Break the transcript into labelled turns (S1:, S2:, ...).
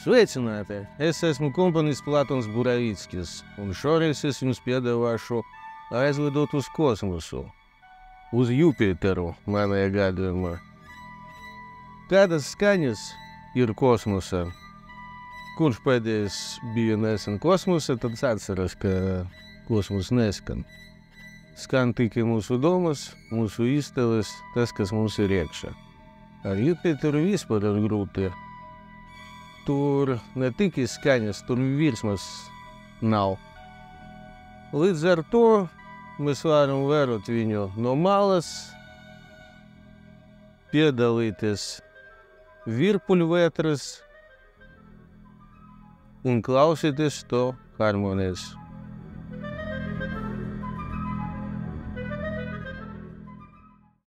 S1: Sveicināti! Es esmu komponis Platons Buravickis, un šoreiz es jums piedāvāšu aizlidot uz kosmosu, uz Jupiteru, manajā gadījumā. Kādas skaņas ir kosmosā? Kurš pēdējais bija nesen kosmosā, tad atceras, ka kosmos neskan. Skan tikai mūsu domas, mūsu iztēles, tas, kas mums ir iekšā. Ar Jupiteru vispār ir grūti. Tur ne tikai skaņas, tur virsmas nav. Līdz ar to mēs varam vērot viņu no malas, piedalīties virpuļvētras un klausīties to harmonijas.